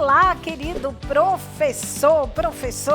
Olá, querido professor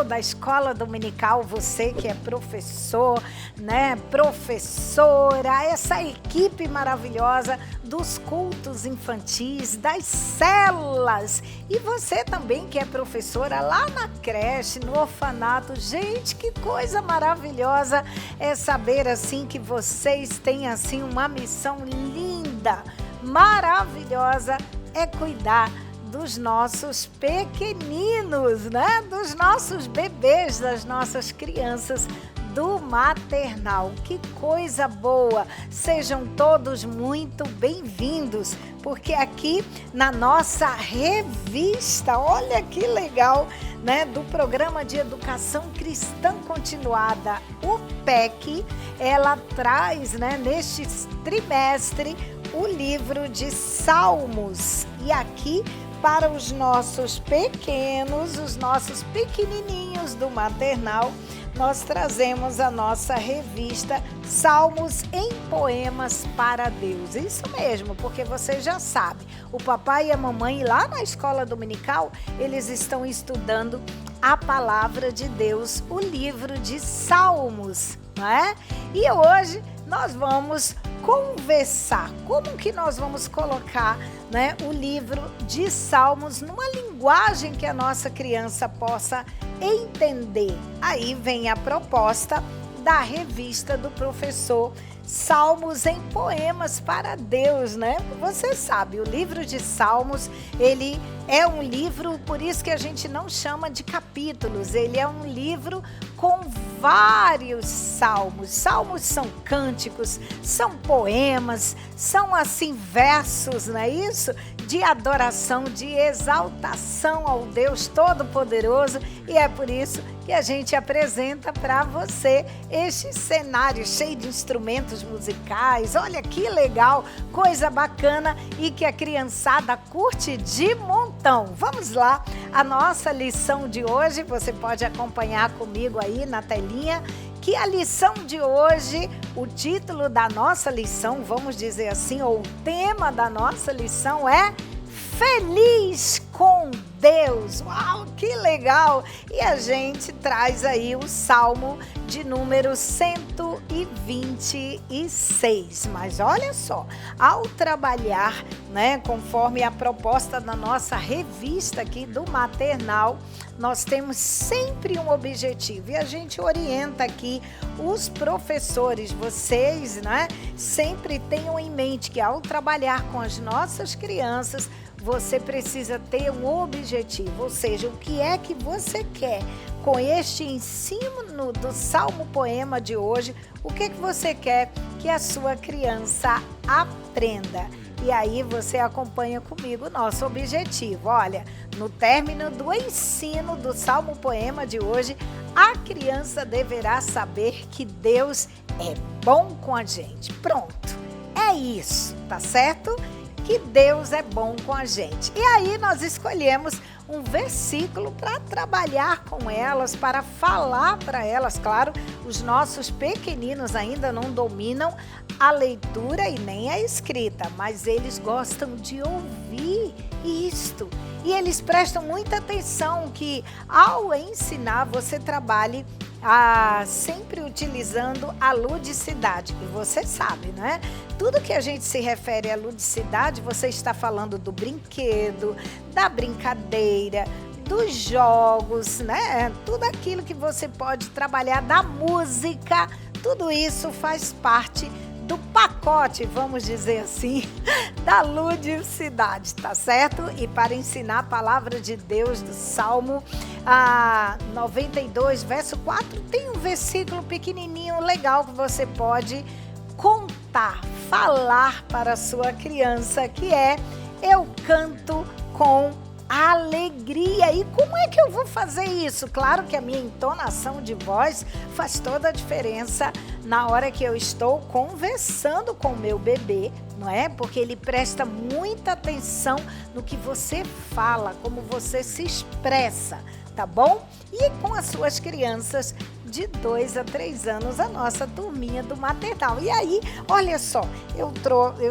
da escola dominical, você que é professor, né, professora, essa equipe maravilhosa dos cultos infantis, das células, e você também que é professora lá na creche, no orfanato. Gente, que coisa maravilhosa é saber assim que vocês têm assim uma missão linda, maravilhosa, é cuidar dos nossos pequeninos, né? Dos nossos bebês, das nossas crianças do maternal. Que coisa boa! Sejam todos muito bem-vindos, porque aqui na nossa revista, olha que legal, né? Do Programa de Educação Cristã Continuada, o PEC, ela traz, né, neste trimestre, o livro de Salmos. E aqui, para os nossos pequenos, os nossos pequenininhos do maternal, nós trazemos a nossa revista Salmos em Poemas para Deus. Isso mesmo, porque você já sabe, o papai e a mamãe lá na escola dominical, eles estão estudando a palavra de Deus, o livro de Salmos, não é? E hoje nós vamos conversar como que nós vamos colocar, né, o livro de Salmos numa linguagem que a nossa criança possa entender. Aí vem a proposta da revista do professor Salmos em Poemas para Deus, né? Você sabe, o livro de Salmos, ele é um livro, por isso que a gente não chama de capítulos, ele é um livro com vários salmos. Salmos são cânticos, são poemas, são assim versos, não é isso? De adoração, de exaltação ao Deus Todo-Poderoso, e é por isso que a gente apresenta para você este cenário cheio de instrumentos musicais. Olha que legal, coisa bacana e que a criançada curte de montão. Vamos lá, a nossa lição de hoje, você pode acompanhar comigo aí na telinha, que a lição de hoje, o título da nossa lição, vamos dizer assim, ou o tema da nossa lição é Feliz com Deus. Uau, que legal! E a gente traz aí o Salmo de número 126. Mas olha só, ao trabalhar, né, conforme a proposta da nossa revista aqui do maternal, nós temos sempre um objetivo e a gente orienta aqui os professores, vocês, né, sempre tenham em mente que ao trabalhar com as nossas crianças, você precisa ter um objetivo, ou seja, o que é que você quer com este ensino do Salmo Poema de hoje, o que é que você quer que a sua criança aprenda. E aí você acompanha comigo o nosso objetivo. Olha, no término do ensino do Salmo Poema de hoje, a criança deverá saber que Deus é bom com a gente. Pronto, é isso, tá certo? Que Deus é bom com a gente. E aí nós escolhemos um versículo para trabalhar com elas, para falar para elas. Claro, os nossos pequeninos ainda não dominam a leitura e nem a escrita, mas eles gostam de ouvir isto. E eles prestam muita atenção que ao ensinar você trabalhe sempre utilizando a ludicidade. E você sabe, né? Tudo que a gente se refere à ludicidade, você está falando do brinquedo, da brincadeira, dos jogos, né? Tudo aquilo que você pode trabalhar, da música, tudo isso faz parte do pacote, vamos dizer assim, da ludicidade, tá certo? E para ensinar a palavra de Deus do Salmo 92, verso 4, tem um versículo pequenininho, legal, que você pode contar, falar para a sua criança, que é: eu canto com alegria. E como é que eu vou fazer isso? Claro que a minha entonação de voz faz toda a diferença na hora que eu estou conversando com o meu bebê, não é? Porque ele presta muita atenção no que você fala, como você se expressa, tá bom? E com as suas crianças, de 2 a 3 anos, a nossa turminha do maternal. E aí, olha só, eu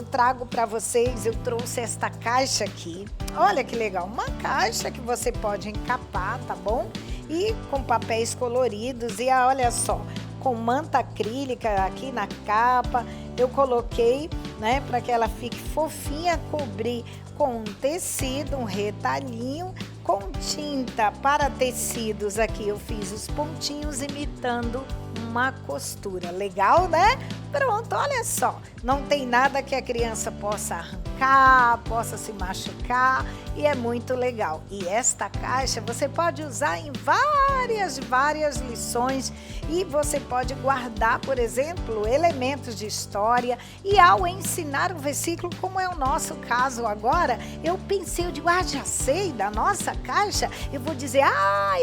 trago para vocês, eu trouxe esta caixa aqui. Olha que legal, uma caixa que você pode encapar, tá bom? E com papéis coloridos e olha só, com manta acrílica aqui na capa, eu coloquei, né, para que ela fique fofinha, cobrir com um tecido, um retalhinho, com tinta para tecidos. Aqui eu fiz os pontinhos imitando uma costura. Legal, né? Pronto, olha só. Não tem nada que a criança possa arrancar, possa se machucar e é muito legal. E esta caixa você pode usar em várias lições e você pode guardar, por exemplo, elementos de história e ao ensinar um versículo, como é o nosso caso agora, eu pensei, eu digo, já sei, da nossa caixa, eu vou dizer,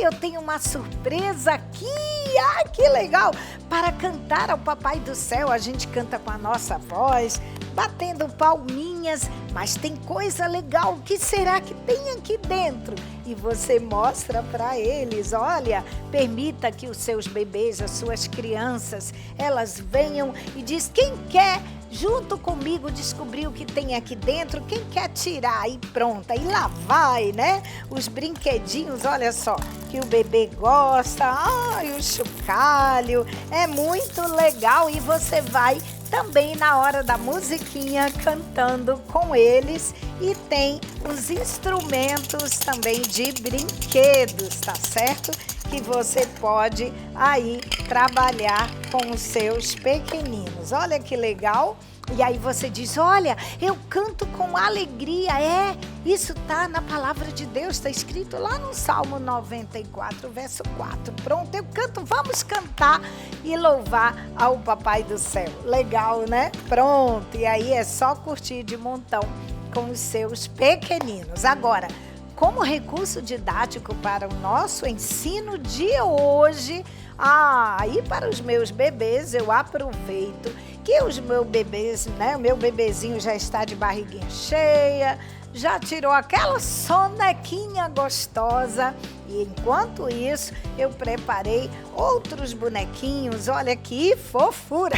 eu tenho uma surpresa aqui, que legal, para cantar ao Papai do Céu. A gente canta com a nossa voz, batendo palminhas, mas tem coisa legal, o que será que tem aqui dentro? E você mostra para eles, olha, permita que os seus bebês, as suas crianças, elas venham e diz, quem quer junto comigo descobrir o que tem aqui dentro, quem quer tirar e pronto, e lá vai, né? Os brinquedinhos, olha só, que o bebê gosta, o chocalho, é muito legal e você vai também na hora da musiquinha cantando com eles e tem os instrumentos também de brinquedos, tá certo? Que você pode aí trabalhar com os seus pequeninos. Olha que legal! E aí você diz, olha, eu canto com alegria. Isso tá na palavra de Deus, está escrito lá no Salmo 94, verso 4. Pronto, eu canto, vamos cantar e louvar ao Papai do Céu. Legal, né? Pronto, e aí é só curtir de montão com os seus pequeninos. Agora, como recurso didático para o nosso ensino de hoje, e para os meus bebês, eu aproveito que os meus bebês, né, o meu bebezinho já está de barriguinha cheia, já tirou aquela sonequinha gostosa e enquanto isso eu preparei outros bonequinhos, olha que fofura!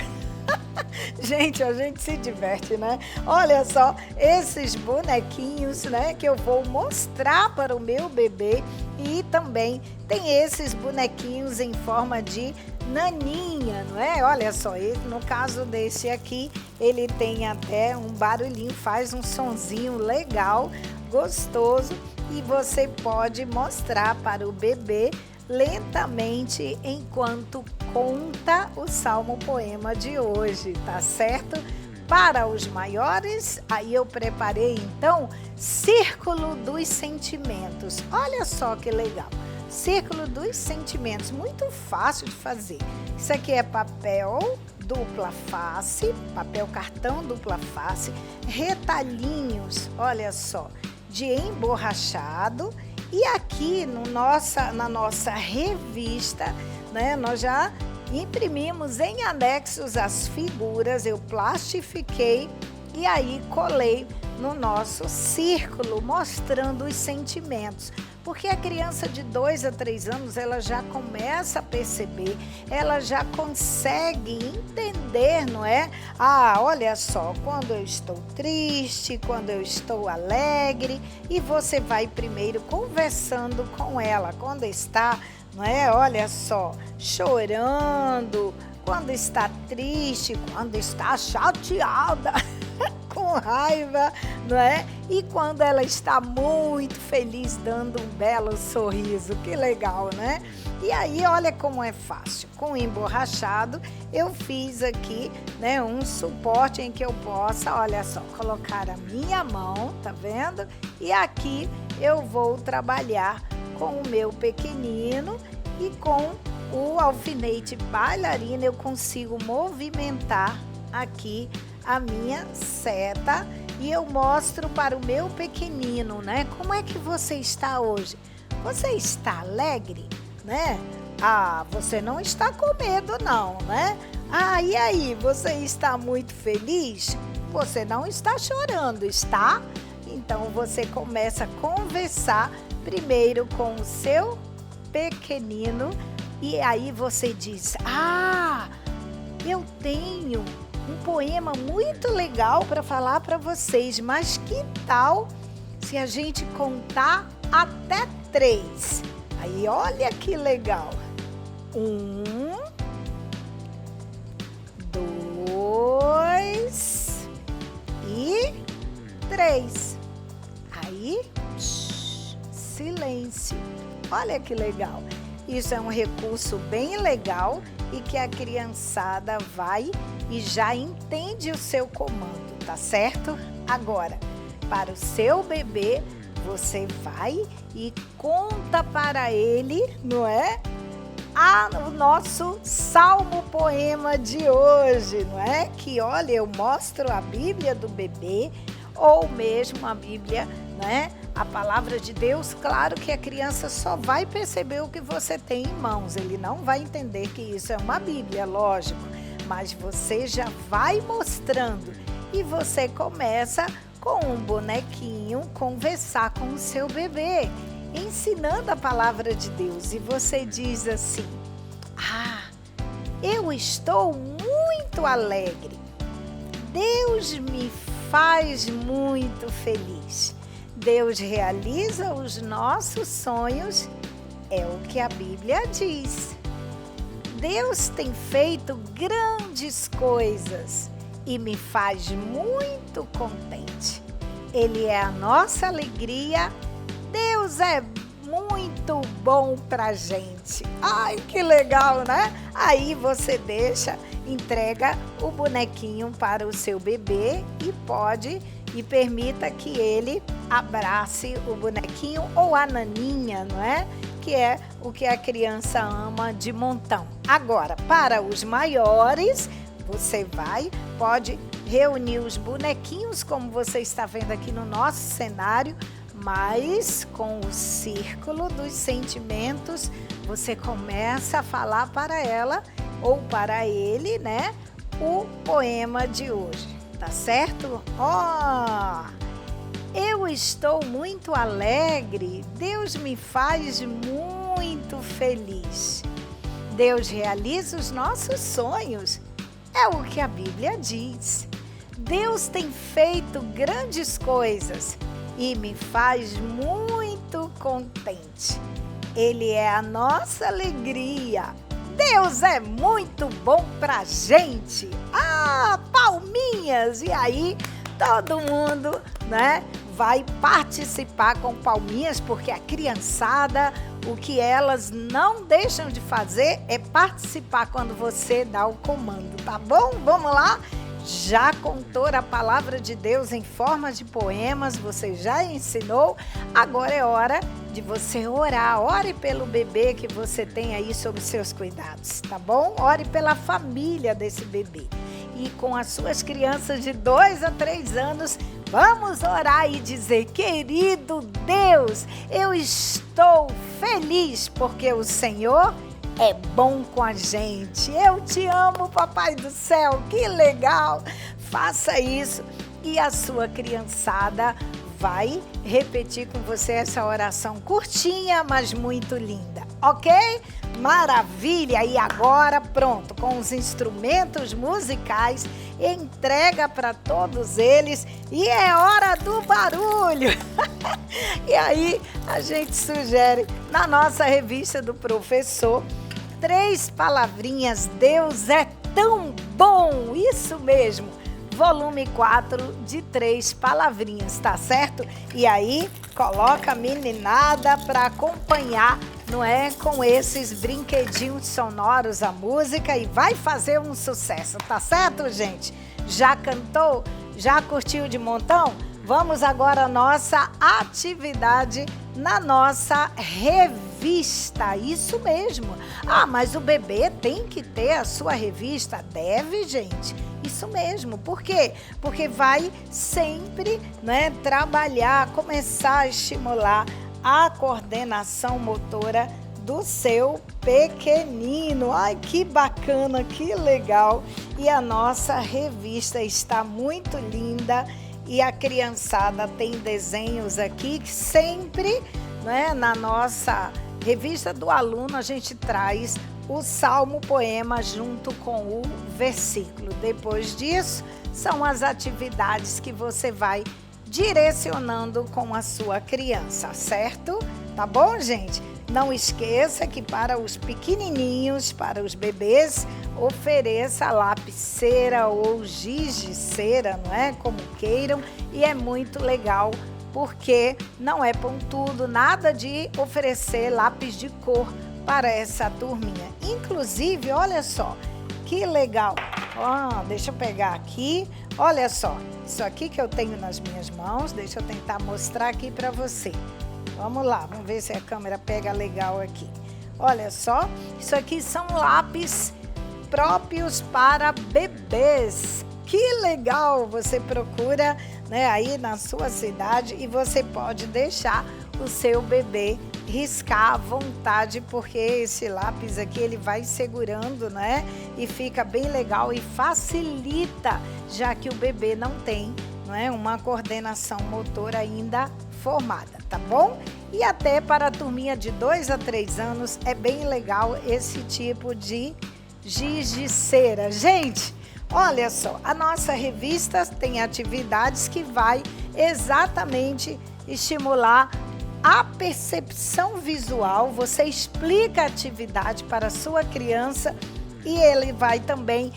Gente, a gente se diverte, né? Olha só, esses bonequinhos, né, que eu vou mostrar para o meu bebê e também tem esses bonequinhos em forma de naninha, não é? Olha só, no caso desse aqui, ele tem até um barulhinho, faz um sonzinho legal, gostoso e você pode mostrar para o bebê lentamente enquanto conta o Salmo Poema de hoje, tá certo? Para os maiores, aí eu preparei então Círculo dos Sentimentos. Olha só que legal. Círculo dos Sentimentos, muito fácil de fazer. Isso aqui é papel dupla face, papel cartão dupla face, retalhinhos, olha só, de emborrachado. E aqui na nossa revista, né, nós já imprimimos em anexos as figuras, eu plastifiquei e aí colei no nosso círculo, mostrando os sentimentos. Porque a criança de 2 a 3 anos, ela já começa a perceber, ela já consegue entender, não é? Olha só, quando eu estou triste, quando eu estou alegre, e você vai primeiro conversando com ela, quando está, não é? Olha só, chorando, quando está triste, quando está chateada, com raiva, não é? E quando ela está muito feliz, dando um belo sorriso, que legal, né? E aí, olha como é fácil. Com emborrachado, eu fiz aqui, né, um suporte em que eu possa, olha só, colocar a minha mão, tá vendo? E aqui eu vou trabalhar com o meu pequenino e com o alfinete bailarina eu consigo movimentar aqui a minha seta e eu mostro para o meu pequenino, né? Como é que você está hoje? Você está alegre, né? Você não está com medo não, né? E aí, você está muito feliz? Você não está chorando, está? Então, você começa a conversar primeiro com o seu pequenino E aí você diz: ah, eu tenho um poema muito legal para falar para vocês, mas que tal se a gente contar até 3? Aí olha que legal. 1, 2 e 3. Aí, silêncio. Olha que legal. Isso é um recurso bem legal e que a criançada vai e já entende o seu comando, tá certo? Agora, para o seu bebê, você vai e conta para ele, não é? O nosso salmo poema de hoje, não é? Que olha, eu mostro a Bíblia do bebê ou mesmo a Bíblia, né? A palavra de Deus. Claro que a criança só vai perceber o que você tem em mãos, ele não vai entender que isso é uma Bíblia, lógico, mas você já vai mostrando e você começa com um bonequinho conversar com o seu bebê, ensinando a palavra de Deus, e você diz assim: ah, eu estou muito alegre, Deus me faz muito feliz, Deus realiza os nossos sonhos, é o que a Bíblia diz. Deus tem feito grandes coisas e me faz muito contente. Ele é a nossa alegria. Deus é muito bom pra gente. Ai, que legal, né? Aí você entrega o bonequinho para o seu bebê e permita que ele abrace o bonequinho ou a naninha, não é? Que é o que a criança ama de montão. Agora, para os maiores, você pode reunir os bonequinhos, como você está vendo aqui no nosso cenário, mas com o círculo dos sentimentos, você começa a falar para ela ou para ele, né, o poema de hoje, tá certo? Eu estou muito alegre, Deus me faz muito feliz. Deus realiza os nossos sonhos, é o que a Bíblia diz. Deus tem feito grandes coisas e me faz muito contente. Ele é a nossa alegria. Deus é muito bom pra gente. Ah, palminhas! E aí, todo mundo, né, vai participar com palminhas, porque a criançada, o que elas não deixam de fazer é participar quando você dá o comando, tá bom? Vamos lá? Já contou a palavra de Deus em forma de poemas, você já ensinou, agora é hora de você orar. Ore pelo bebê que você tem aí sob seus cuidados, tá bom? Ore pela família desse bebê. E com as suas crianças de 2 a 3 anos, vamos orar e dizer: querido Deus, eu estou feliz porque o Senhor é bom com a gente. Eu te amo, Papai do céu, que legal! Faça isso e a sua criançada vai repetir com você essa oração curtinha, mas muito linda, ok? Maravilha! E agora, pronto, com os instrumentos musicais, entrega para todos eles e é hora do barulho! E aí, a gente sugere na nossa revista do professor 3 palavrinhas: Deus é tão bom, isso mesmo, volume 4 de 3 palavrinhas, tá certo? E aí, coloca a meninada para acompanhar, não é? Com esses brinquedinhos sonoros a música e vai fazer um sucesso, tá certo, gente? Já cantou? Já curtiu de montão? Vamos agora à nossa atividade na nossa revista, isso mesmo. Ah, mas o bebê tem que ter a sua revista? Deve, gente. Isso mesmo. Por quê? Porque vai sempre, né, trabalhar, começar a estimular a coordenação motora do seu pequenino. Ai, que bacana, que legal. E a nossa revista está muito linda. E a criançada tem desenhos aqui que sempre, né, na nossa revista do aluno a gente traz o salmo poema junto com o versículo. Depois disso, são as atividades que você vai direcionando com a sua criança, certo? Tá bom, gente? Não esqueça que para os pequenininhos, para os bebês, ofereça lapicera ou giz de cera, não é? Como queiram, e é muito legal porque não é pontudo, nada de oferecer lápis de cor para essa turminha. Inclusive, olha só, que legal. Deixa eu pegar aqui, olha só, isso aqui que eu tenho nas minhas mãos, deixa eu tentar mostrar aqui para você. Vamos lá, vamos ver se a câmera pega legal aqui. Olha só, isso aqui são lápis próprios para bebês. Que legal! Você procura, né, aí na sua cidade e você pode deixar o seu bebê riscar à vontade, porque esse lápis aqui ele vai segurando, né? E fica bem legal e facilita, já que o bebê não tem, não é, uma coordenação motora ainda formada, tá bom? E até para a turminha de 2 a 3 anos é bem legal esse tipo de giz de cera. Gente, olha só, a nossa revista tem atividades que vai exatamente estimular a percepção visual. Você explica a atividade para a sua criança e ele vai também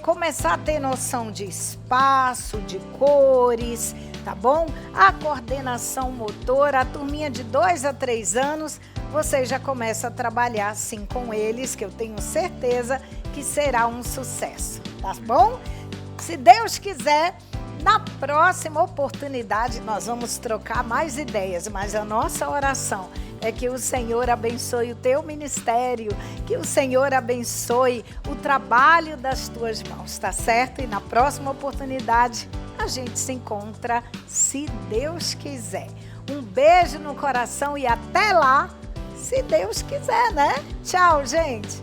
começar a ter noção de espaço, de cores, tá bom? A coordenação motora, a turminha de 2 a 3 anos, você já começa a trabalhar assim com eles, que eu tenho certeza que será um sucesso, tá bom? Se Deus quiser, na próxima oportunidade nós vamos trocar mais ideias, mas a nossa oração é que o Senhor abençoe o teu ministério, que o Senhor abençoe o trabalho das tuas mãos, tá certo? E na próxima oportunidade a gente se encontra, se Deus quiser. Um beijo no coração e até lá, se Deus quiser, né? Tchau, gente!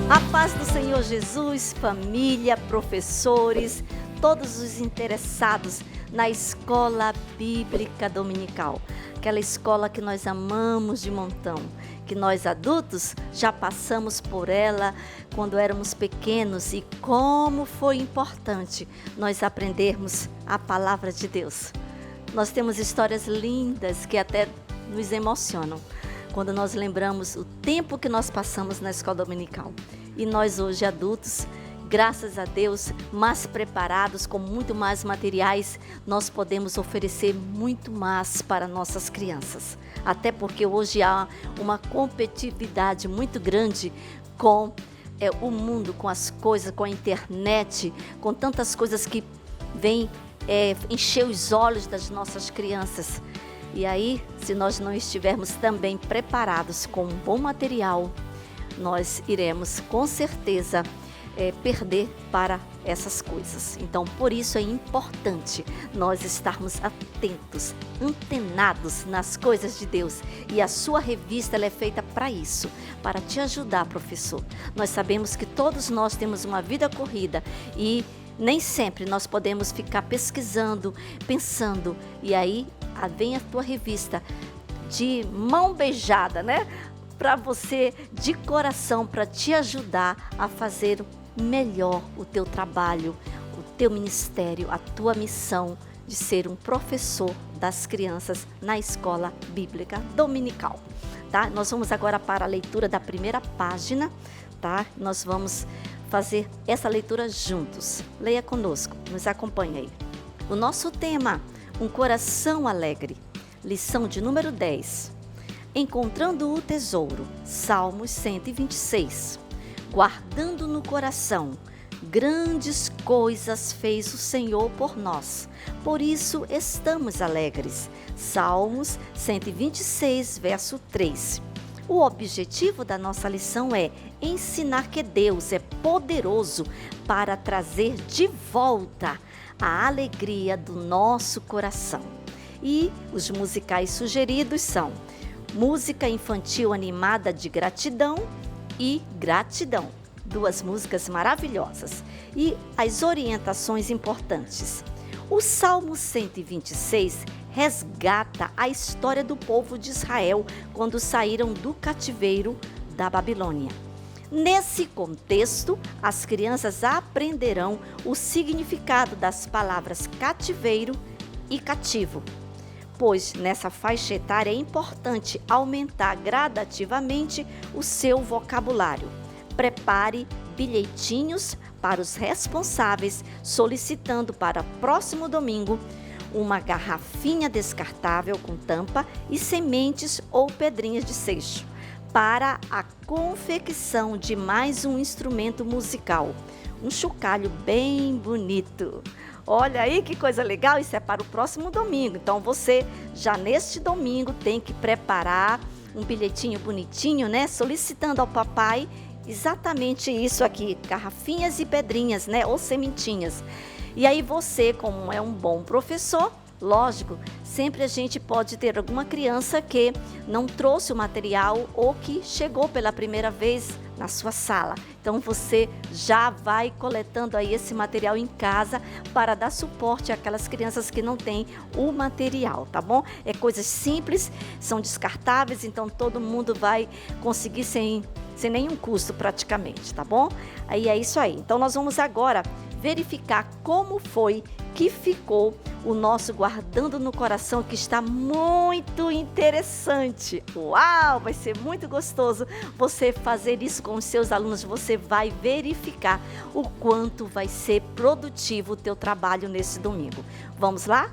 A paz do Senhor Jesus, família, professores, todos os interessados na Escola Bíblica Dominical. Aquela escola que nós amamos de montão, que nós adultos já passamos por ela quando éramos pequenos e como foi importante nós aprendermos a palavra de Deus. Nós temos histórias lindas que até nos emocionam quando nós lembramos o tempo que nós passamos na escola dominical. E nós hoje adultos, graças a Deus, mais preparados, com muito mais materiais, nós podemos oferecer muito mais para nossas crianças. Até porque hoje há uma competitividade muito grande com o mundo, com as coisas, com a internet, com tantas coisas que vêm encher os olhos das nossas crianças. E aí, se nós não estivermos também preparados com um bom material, nós iremos com certeza perder para essas coisas. Então, por isso é importante nós estarmos atentos, antenados nas coisas de Deus. E a sua revista ela é feita para isso, para te ajudar, professor. Nós sabemos que todos nós temos uma vida corrida e nem sempre nós podemos ficar pesquisando, pensando. E aí vem a tua revista de mão beijada, né? Para você, de coração, para te ajudar a fazer melhor o teu trabalho, o teu ministério, a tua missão de ser um professor das crianças na Escola Bíblica Dominical, tá? Nós vamos agora para a leitura da primeira página, tá? Nós vamos fazer essa leitura juntos. Leia conosco, nos acompanhe aí. O nosso tema, um coração alegre, lição de número 10. Encontrando o tesouro, Salmos 126. Guardando no coração, grandes coisas fez o Senhor por nós, por isso estamos alegres. Salmos 126, verso 3. O objetivo da nossa lição é ensinar que Deus é poderoso para trazer de volta a alegria do nosso coração. E os musicais sugeridos são Música Infantil Animada de Gratidão e Gratidão. 2 músicas maravilhosas. E as orientações importantes. O Salmo 126 resgata a história do povo de Israel quando saíram do cativeiro da Babilônia. Nesse contexto, as crianças aprenderão o significado das palavras cativeiro e cativo, pois nessa faixa etária é importante aumentar gradativamente o seu vocabulário. Prepare bilhetinhos para os responsáveis, solicitando para próximo domingo uma garrafinha descartável com tampa e sementes ou pedrinhas de seixo para a confecção de mais um instrumento musical, um chocalho bem bonito. Olha aí que coisa legal, isso é para o próximo domingo. Então você já neste domingo tem que preparar um bilhetinho bonitinho, né? Solicitando ao papai exatamente isso aqui, garrafinhas e pedrinhas, né? Ou sementinhas. E aí você, como é um bom professor, lógico, sempre a gente pode ter alguma criança que não trouxe o material ou que chegou pela primeira vez na sua sala. Então você já vai coletando aí esse material em casa para dar suporte àquelas crianças que não têm o material, tá bom? É coisas simples, são descartáveis, então todo mundo vai conseguir sem nenhum custo praticamente, tá bom? Aí é isso aí. Então nós vamos agora verificar como foi que ficou o nosso Guardando no Coração, que está muito interessante. Uau, vai ser muito gostoso você fazer isso com os seus alunos. Você vai verificar o quanto vai ser produtivo o teu trabalho nesse domingo. Vamos lá?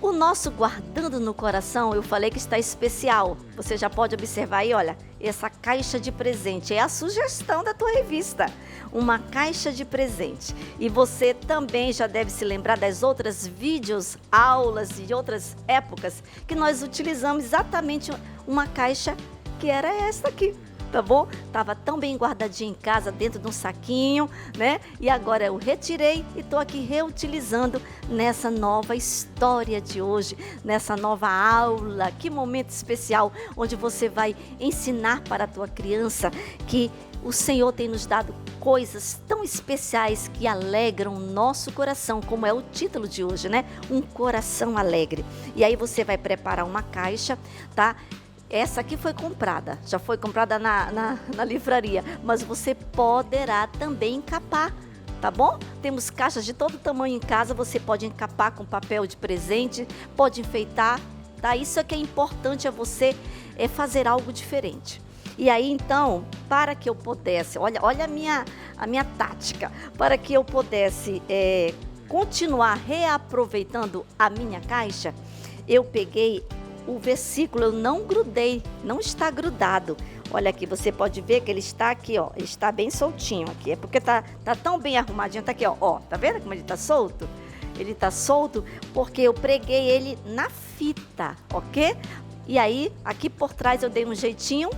O nosso Guardando no Coração, eu falei que está especial. Você já pode observar aí, olha, essa caixa de presente. É a sugestão da tua revista. Uma caixa de presente. E você também já deve se lembrar das outras vídeos, aulas e outras épocas que nós utilizamos exatamente uma caixa que era esta aqui. Tá bom? Tava tão bem guardadinha em casa, dentro de um saquinho, né? E agora eu retirei e tô aqui reutilizando nessa nova história de hoje, nessa nova aula. Que momento especial, onde você vai ensinar para a tua criança que o Senhor tem nos dado coisas tão especiais que alegram o nosso coração, como é o título de hoje, né? Um coração alegre. E aí você vai preparar uma caixa, tá? Essa aqui foi comprada, já foi comprada na livraria, mas você poderá também encapar, tá bom? Temos caixas de todo tamanho em casa, você pode encapar com papel de presente, pode enfeitar, tá? Isso é que é importante, você fazer algo diferente. E aí então, para que eu pudesse, olha a minha tática, para que eu pudesse continuar reaproveitando a minha caixa, eu peguei o versículo, eu não grudei, não está grudado. Olha aqui, você pode ver que ele está aqui, ó, ele está bem soltinho aqui, é porque tá tão bem arrumadinho, tá aqui, ó, tá vendo como ele tá solto? Ele tá solto porque eu preguei ele na fita, ok? E aí, aqui por trás eu dei um jeitinho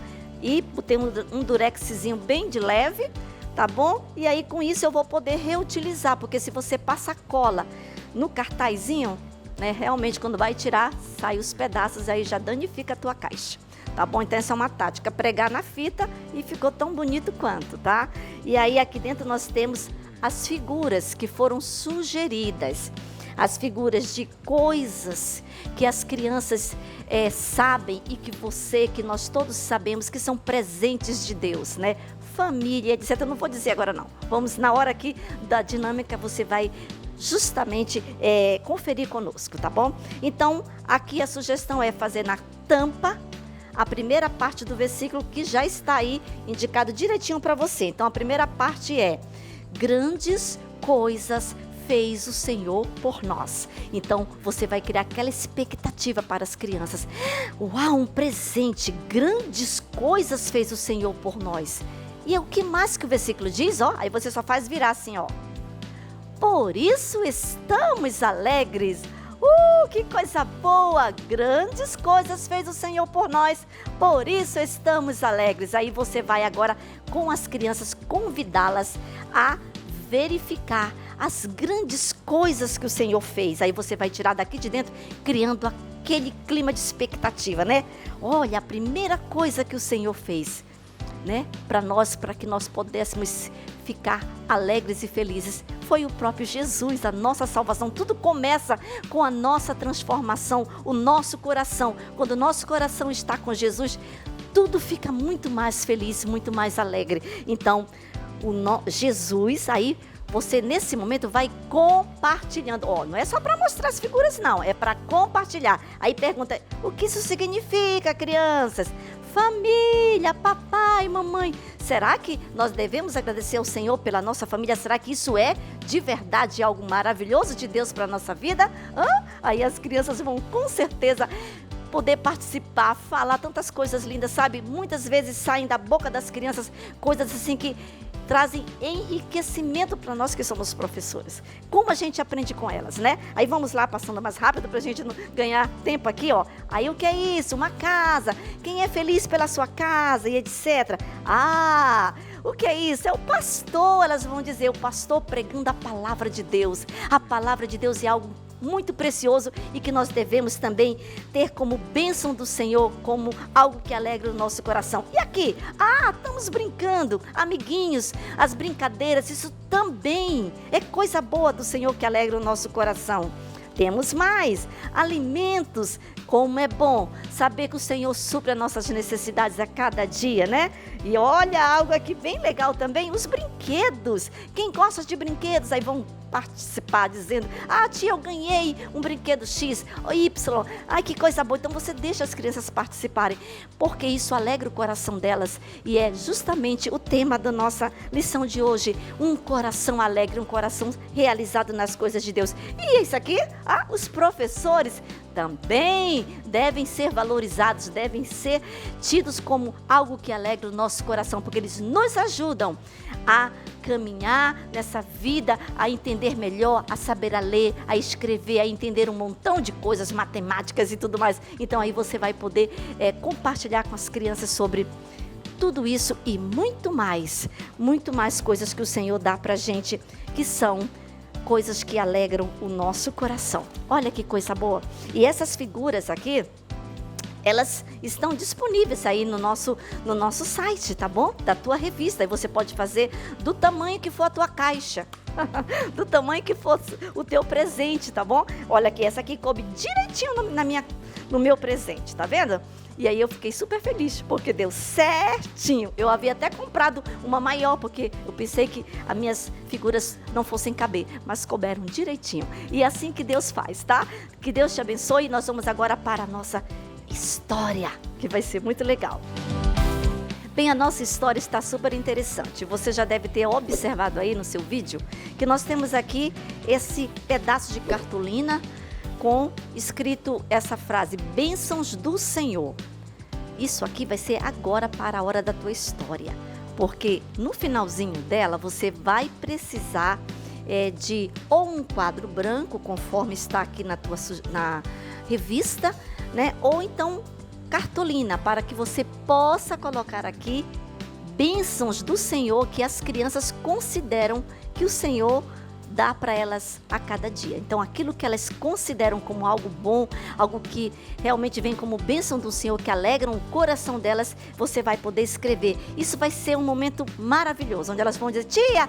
e botei um durexzinho bem de leve, tá bom? E aí com isso eu vou poder reutilizar, porque se você passa cola no cartazinho, né, realmente quando vai tirar, sai os pedaços, aí já danifica a tua caixa, tá bom? Então essa é uma tática, pregar na fita e ficou tão bonito quanto, tá? E aí aqui dentro nós temos as figuras que foram sugeridas, as figuras de coisas que as crianças sabem e que nós todos sabemos que são presentes de Deus, né? Família, etc. Eu não vou dizer agora não, vamos na hora aqui da dinâmica, você vai justamente conferir conosco, tá bom? Então, aqui a sugestão é fazer na tampa a primeira parte do versículo que já está aí indicado direitinho para você. Então, a primeira parte é: grandes coisas fez o Senhor por nós. Então, você vai criar aquela expectativa para as crianças. Uau, um presente, grandes coisas fez o Senhor por nós. E o que mais que o versículo diz? Ó, aí você só faz virar assim, ó. Por isso estamos alegres. Que coisa boa! Grandes coisas fez o Senhor por nós. Por isso estamos alegres. Aí você vai agora com as crianças convidá-las a verificar as grandes coisas que o Senhor fez. Aí você vai tirar daqui de dentro, criando aquele clima de expectativa, né? Olha, a primeira coisa que o Senhor fez, né? Para que nós pudéssemos ficar alegres e felizes, foi o próprio Jesus, a nossa salvação. Tudo começa com a nossa transformação, o nosso coração. Quando o nosso coração está com Jesus, tudo fica muito mais feliz, muito mais alegre. Então, Jesus, aí você nesse momento vai compartilhando. Não é só para mostrar as figuras, não, é para compartilhar. Aí pergunta, o que isso significa, crianças? Família, papai, mamãe. Será que nós devemos agradecer ao Senhor pela nossa família? Será que isso é de verdade algo maravilhoso de Deus para a nossa vida? Aí as crianças vão com certeza poder participar, falar tantas coisas lindas, sabe? Muitas vezes saem da boca das crianças coisas assim que trazem enriquecimento para nós que somos professores. Como a gente aprende com elas, né? Aí vamos lá, passando mais rápido para a gente não ganhar tempo aqui, ó. Aí o que é isso? Uma casa. Quem é feliz pela sua casa e etc. O que é isso? É o pastor, elas vão dizer, o pastor pregando a palavra de Deus. A palavra de Deus é algo muito precioso e que nós devemos também ter como bênção do Senhor, como algo que alegra o nosso coração. E aqui, estamos brincando, amiguinhos, as brincadeiras, isso também é coisa boa do Senhor que alegra o nosso coração. Temos mais alimentos, como é bom saber que o Senhor supre as nossas necessidades a cada dia, né? E olha algo aqui bem legal também, os brinquedos. Quem gosta de brinquedos, aí vão participar dizendo, tia, eu ganhei um brinquedo X ou Y, que coisa boa. Então você deixa as crianças participarem, porque isso alegra o coração delas e é justamente o tema da nossa lição de hoje, um coração alegre, um coração realizado nas coisas de Deus. E isso aqui, os professores também devem ser valorizados, devem ser tidos como algo que alegra o nosso coração, porque eles nos ajudam a caminhar nessa vida, a entender melhor, a saber a ler, a escrever, a entender um montão de coisas, matemáticas e tudo mais. Então aí você vai poder compartilhar com as crianças sobre tudo isso e muito mais coisas que o Senhor dá pra gente, que são coisas que alegram o nosso coração. Olha que coisa boa. E essas figuras aqui, elas estão disponíveis aí no nosso site, tá bom? Da tua revista. E você pode fazer do tamanho que for a tua caixa. Do tamanho que for o teu presente, tá bom? Olha aqui, essa aqui coube direitinho no meu presente, tá vendo? E aí eu fiquei super feliz, porque deu certinho. Eu havia até comprado uma maior, porque eu pensei que as minhas figuras não fossem caber, mas couberam direitinho. E é assim que Deus faz, tá? Que Deus te abençoe. E nós vamos agora para a nossa história, que vai ser muito legal. Bem, a nossa história está super interessante. Você já deve ter observado aí no seu vídeo que nós temos aqui esse pedaço de cartolina com escrito essa frase, bênçãos do Senhor. Isso aqui vai ser agora para a hora da tua história, porque no finalzinho dela você vai precisar de ou um quadro branco, conforme está aqui na revista, né? Ou então cartolina, para que você possa colocar aqui bênçãos do Senhor que as crianças consideram que o Senhor dá para elas a cada dia. Então, aquilo que elas consideram como algo bom, algo que realmente vem como bênção do Senhor, que alegram o coração delas, você vai poder escrever. Isso vai ser um momento maravilhoso, onde elas vão dizer, tia,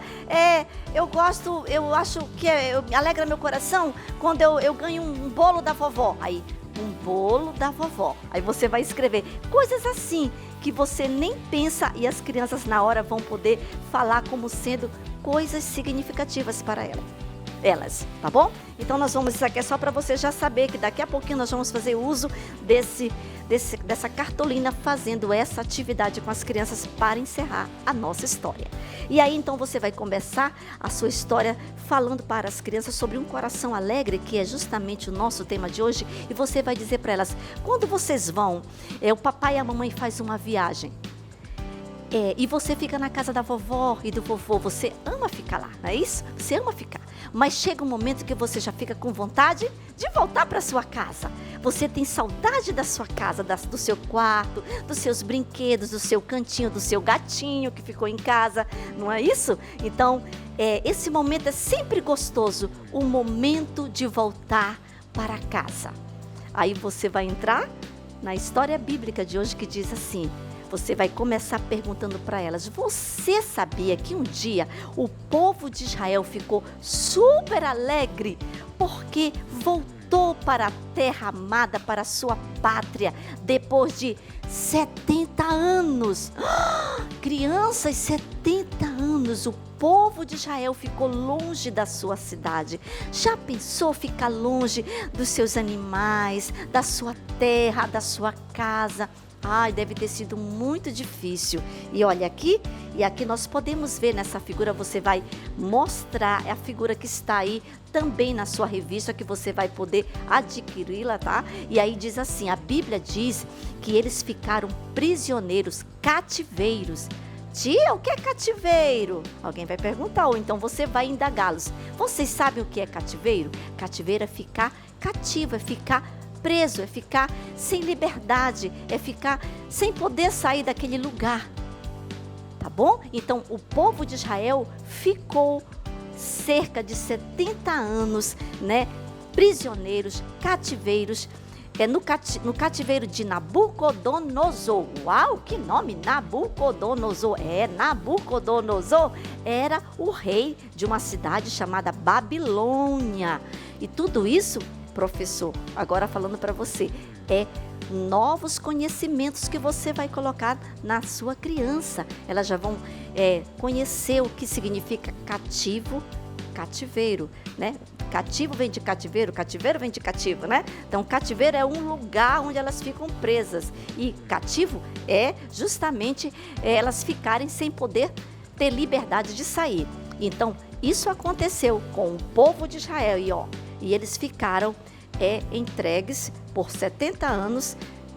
eu acho que alegra meu coração quando eu ganho um bolo da vovó. Aí, um bolo da vovó. Aí você vai escrever coisas assim, que você nem pensa e as crianças na hora vão poder falar como sendo coisas significativas para elas, tá bom? Então isso aqui é só para você já saber que daqui a pouquinho nós vamos fazer uso dessa cartolina, fazendo essa atividade com as crianças para encerrar a nossa história. E aí então você vai começar a sua história falando para as crianças sobre um coração alegre, que é justamente o nosso tema de hoje, e você vai dizer para elas, quando vocês vão, o papai e a mamãe fazem uma viagem, e você fica na casa da vovó e do vovô, você ama ficar lá, não é isso? Você ama ficar, mas chega um momento que você já fica com vontade de voltar para sua casa. Você tem saudade da sua casa, do seu quarto, dos seus brinquedos, do seu cantinho, do seu gatinho que ficou em casa, não é isso? Então, esse momento é sempre gostoso, o momento de voltar para casa. Aí você vai entrar na história bíblica de hoje, que diz assim, Você vai começar perguntando para elas: você sabia que um dia o povo de Israel ficou super alegre porque voltou para a terra amada, para a sua pátria, depois de 70 anos? Crianças, 70 anos, o povo de Israel ficou longe da sua cidade. Já pensou ficar longe dos seus animais, da sua terra, da sua casa? Ai, deve ter sido muito difícil. E olha aqui, e aqui nós podemos ver nessa figura, você vai mostrar, é a figura que está aí também na sua revista, que você vai poder adquiri-la, tá? E aí diz assim, a Bíblia diz que eles ficaram prisioneiros, cativeiros. Tia, o que é cativeiro? Alguém vai perguntar, ou então você vai indagá-los. Vocês sabem o que é cativeiro? Cativeiro é ficar cativo, é ficar preso, é ficar sem liberdade, é ficar sem poder sair daquele lugar. Tá bom? Então, o povo de Israel ficou cerca de 70 anos, né, prisioneiros, cativeiros, no cativeiro de Nabucodonosor. Uau, que nome! Nabucodonosor. Nabucodonosor era o rei de uma cidade chamada Babilônia. E tudo isso, professor, agora falando para você, é novos conhecimentos que você vai colocar na sua criança. Elas já vão conhecer o que significa cativo, cativeiro, né? Cativo vem de cativeiro, cativeiro vem de cativo, né? Então, cativeiro é um lugar onde elas ficam presas. E cativo é justamente elas ficarem sem poder ter liberdade de sair. Então, isso aconteceu com o povo de Israel. E eles ficaram entregues por 70 anos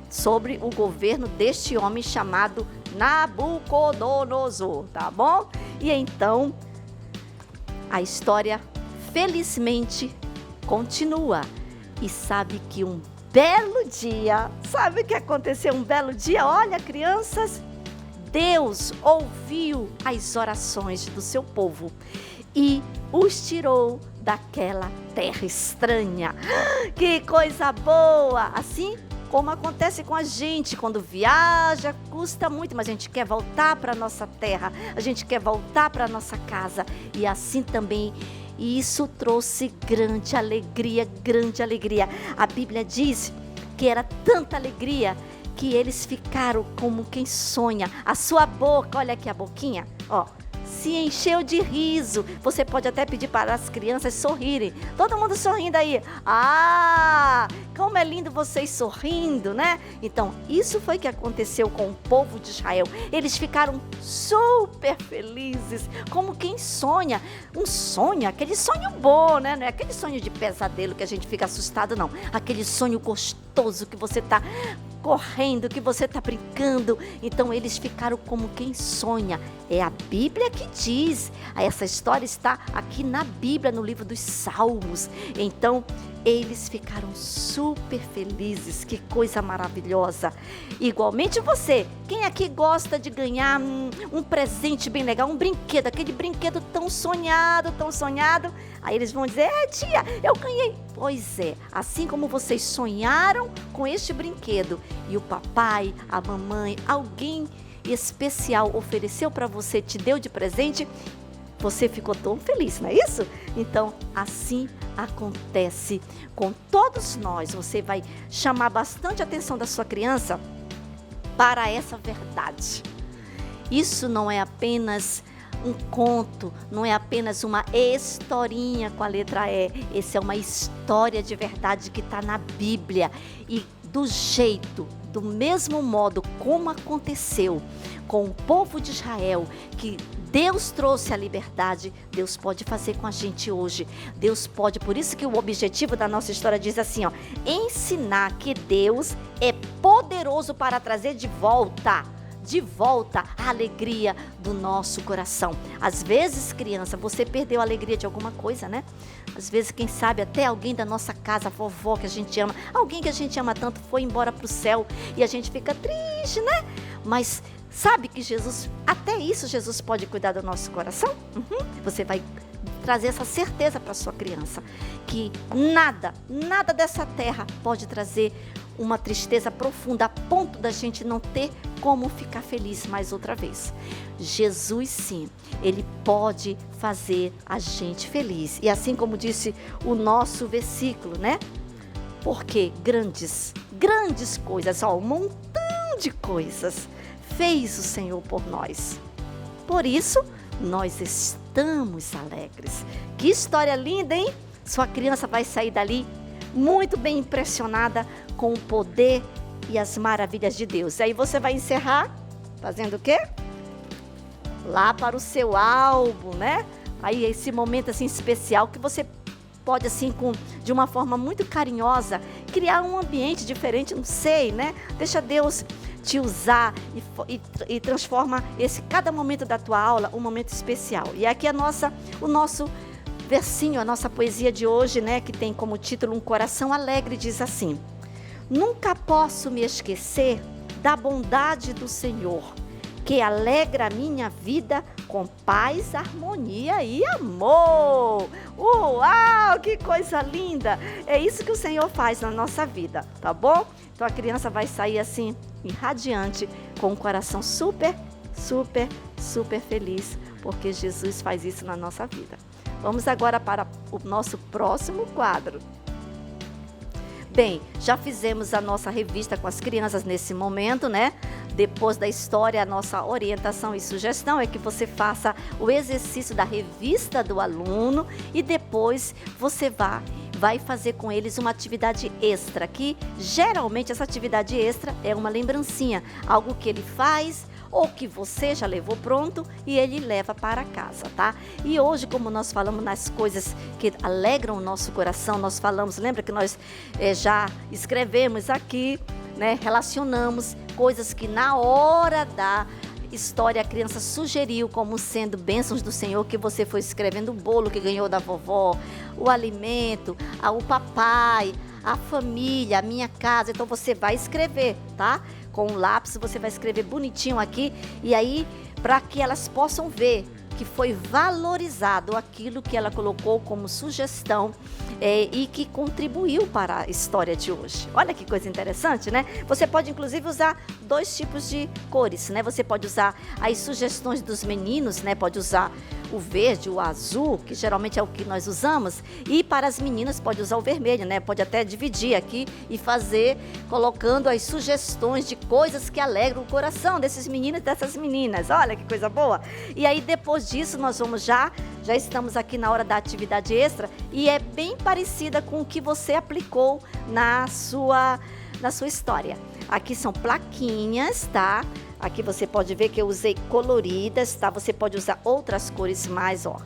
sobre o governo deste homem chamado Nabucodonosor, tá bom? E então, a história felizmente continua. E sabe que um belo dia, sabe o que aconteceu um belo dia? Olha, crianças, Deus ouviu as orações do seu povo e os tirou daquela terra estranha. Que coisa boa! Assim como acontece com a gente quando viaja, custa muito, mas a gente quer voltar para a nossa terra, a gente quer voltar para a nossa casa. E assim também, isso trouxe grande alegria, grande alegria. A Bíblia diz que era tanta alegria que eles ficaram como quem sonha. A sua boca, olha aqui a boquinha, ó, se encheu de riso. Você pode até pedir para as crianças sorrirem. Todo mundo sorrindo aí. Ah, como é lindo vocês sorrindo, né? Então, isso foi que aconteceu com o povo de Israel. Eles ficaram super felizes, como quem sonha. Um sonho, aquele sonho bom, né? Não é aquele sonho de pesadelo que a gente fica assustado, não. Aquele sonho gostoso que você está correndo, que você está brincando. Então eles ficaram como quem sonha. É a Bíblia que diz. Essa história está aqui na Bíblia, no livro dos Salmos. Então eles ficaram super felizes. Que coisa maravilhosa. Igualmente você, quem aqui gosta de ganhar um presente bem legal, um brinquedo, aquele brinquedo tão sonhado, tão sonhado? Aí eles vão dizer, tia, eu ganhei. Pois é, assim como vocês sonharam com este brinquedo e o papai, a mamãe, alguém especial ofereceu para você, te deu de presente, você ficou tão feliz, não é isso? Então, assim acontece com todos nós. Você vai chamar bastante a atenção da sua criança para essa verdade. Isso não é apenas um conto, não é apenas uma historinha com a letra E. Essa é uma história de verdade que está na Bíblia. E do jeito, do mesmo modo como aconteceu com o povo de Israel, que Deus trouxe a liberdade, Deus pode fazer com a gente hoje. Deus pode, por isso que o objetivo da nossa história diz assim, ó, ensinar que Deus é poderoso para trazer de volta a alegria do nosso coração. Às vezes, criança, você perdeu a alegria de alguma coisa, né? Às vezes, quem sabe, até alguém da nossa casa, a vovó que a gente ama, alguém que a gente ama tanto foi embora para o céu e a gente fica triste, né? Mas sabe que Jesus, até isso Jesus pode cuidar do nosso coração? Você vai trazer essa certeza para sua criança, que nada dessa terra pode trazer uma tristeza profunda a ponto da gente não ter como ficar feliz mais outra vez. Jesus, sim, Ele pode fazer a gente feliz. E assim como disse o nosso versículo, né? Porque grandes coisas, um montão de coisas fez o Senhor por nós. Por isso, nós estamos alegres. Que história linda, hein? Sua criança vai sair dali muito bem impressionada com o poder e as maravilhas de Deus. E aí você vai encerrar fazendo o quê? Lá para o seu álbum, né? Aí esse momento assim especial que você pode assim de uma forma muito carinhosa criar um ambiente diferente, não sei, né? Deixa Deus te usar e transforma cada momento da tua aula um momento especial. E aqui o nosso versinho, a nossa poesia de hoje, né, que tem como título Um Coração Alegre, diz assim: nunca posso me esquecer da bondade do Senhor, que alegra a minha vida com paz, harmonia e amor. Uau, que coisa linda! É isso que o Senhor faz na nossa vida, tá bom? Então a criança vai sair assim, irradiante, com um coração super feliz, porque Jesus faz isso na nossa vida. Vamos agora para o nosso próximo quadro. Bem, já fizemos a nossa revista com as crianças nesse momento, né? Depois da história, a nossa orientação e sugestão é que você faça o exercício da revista do aluno e depois você vai fazer com eles uma atividade extra, que geralmente essa atividade extra é uma lembrancinha, algo que ele faz ou que você já levou pronto e ele leva para casa, tá? E hoje, como nós falamos nas coisas que alegram o nosso coração, nós falamos, lembra que nós já escrevemos aqui, né? Relacionamos coisas que na hora da história a criança sugeriu como sendo bênçãos do Senhor, que você foi escrevendo o bolo que ganhou da vovó, o alimento, o papai, a família, a minha casa. Então você vai escrever, tá? Com um lápis você vai escrever bonitinho aqui, e aí para que elas possam ver que foi valorizado aquilo que ela colocou como sugestão e que contribuiu para a história de hoje. Olha que coisa interessante, né? Você pode inclusive usar 2 tipos de cores, né? Você pode usar as sugestões dos meninos, né? Pode usar o verde, o azul, que geralmente é o que nós usamos, e para as meninas pode usar o vermelho, né? Pode até dividir aqui e fazer, colocando as sugestões de coisas que alegram o coração desses meninos e dessas meninas. Olha que coisa boa! E aí depois disso nós vamos já estamos aqui na hora da atividade extra, e é bem parecida com o que você aplicou na sua história. Aqui são plaquinhas, tá? Aqui você pode ver que eu usei coloridas, tá? Você pode usar outras cores mais, ó.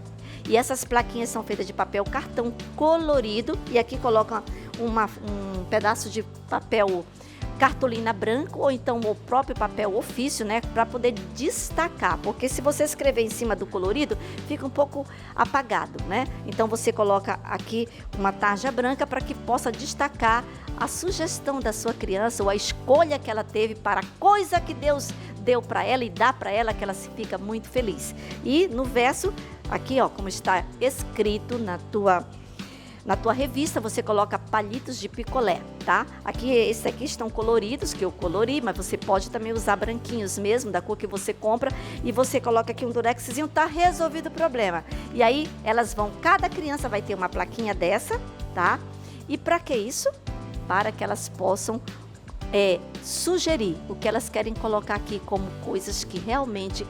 E essas plaquinhas são feitas de papel cartão colorido, e aqui coloca um pedaço de papel cartolina branco, ou então o próprio papel ofício, né, para poder destacar, porque se você escrever em cima do colorido, fica um pouco apagado, né? Então você coloca aqui uma tarja branca para que possa destacar a sugestão da sua criança, ou a escolha que ela teve para a coisa que Deus deu para ela e dá para ela, que ela se fica muito feliz. E no verso, aqui ó, como está escrito na tua revista, você coloca palitos de picolé, tá? Aqui, esses aqui estão coloridos, que eu colori, mas você pode também usar branquinhos mesmo, da cor que você compra, e você coloca aqui um durexzinho, tá resolvido o problema. E aí, cada criança vai ter uma plaquinha dessa, tá? E para que isso? Para que elas possam sugerir o que elas querem colocar aqui como coisas que realmente